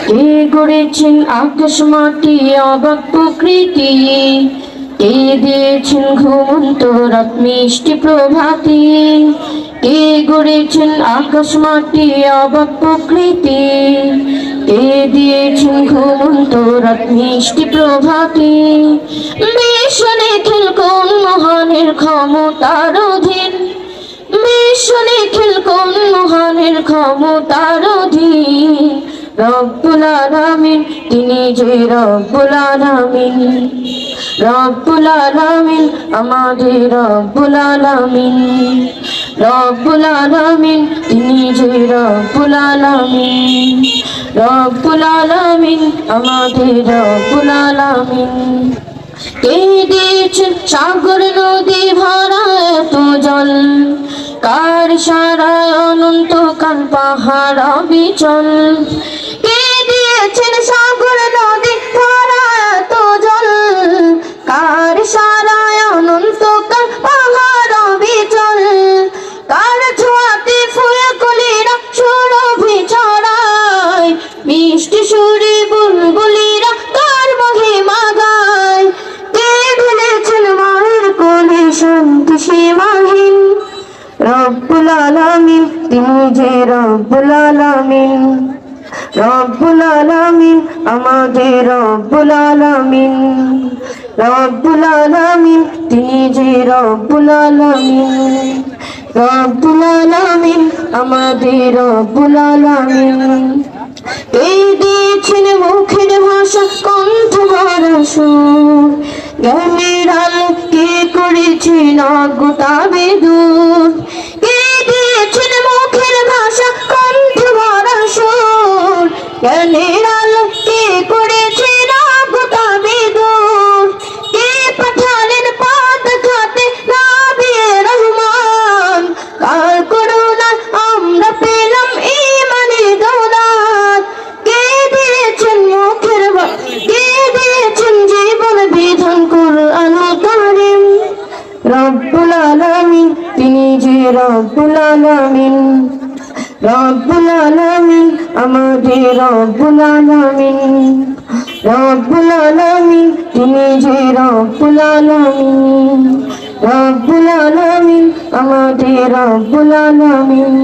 কে গড়েছেন আকাশ মাটি অবাক প্রকৃতি, কে দিয়েছেন ঘুমন্ত রাত মিষ্টি প্রভাতি। কে গড়েছেন আকাশ মাটি অবাক প্রকৃতি, কে দিয়েছেন ঘুমন্ত রাত মিষ্টি প্রভাতি। বিশ্ব নিখিল কোন মহানের ক্ষমতার অধীন, বিশ্ব নিখিল কোন মহানের ক্ষমতার অধীন। রব্বুল আলামিন তিনি যে রব্বুল আলামিন, রব্বুল আলামিন আমাদের রব্বুল আলামিন, রব্বুল আলামিন তিনি যে রব্বুল আলামিন, রব্বুল আলামিন আমাদের রব্বুল আলামিন। কে দিয়েছেন সাগর নদী ভরা এত জল, কার সারায় অনন্তকাল পাহাড় অবিচল। কে দিয়েছেন সাগর নদী ভরা এত জল, কার সারায় অনন্তকাল পাহাড় অবিচল। কার ছোঁয়াতে ফুলকলিরা সুরভি ছড়ায়, মিষ্টি সুরে বুলবুলিরা কার মহিমা গায়। কে ঢেলেছেন মায়ের কোলে শান্তি সীমাহীন, রব্বুল আলামিন তিনি যে রব্বুল আলামিন, রব্বুল আলামিন আমাদের রব্বুল আলামিন, রব্বুল আলামিন তিনি যে রব্বুল আলামিন, রব্বুল আলামিন আমাদের রব্বুল আলামিন। এই দিয়েছেন মুখের ভাষা কণ্ঠ ভরা সুর, জ্ঞানের আলো কে করেছেন অজ্ঞতা বেদূর। কে দিয়েছেন মুখের ভাষা কণ্ঠ ভরা সুর, জ্ঞানের আলো কে করেছেন অজ্ঞতা বেদূর। কে পাঠালেন পথ দেখাতে নবী রহমান, কার করুণায় আমরা পেলাম ঈমানের দৌলত। কে দিয়েছেন মুখের কে দিয়েছেন জীবন বিধান কুরআন কারীম, রব্বুল আলামিন তিনি যে রব্বুল আলামিন, রব্বুল আলামিন আমাদের রব্বুল আলামিন, রব্বুল আলামিন তিনি যে রব্বুল আলামিন, রব্বুল আলামিন আমাদের রব্বুল আলামিন।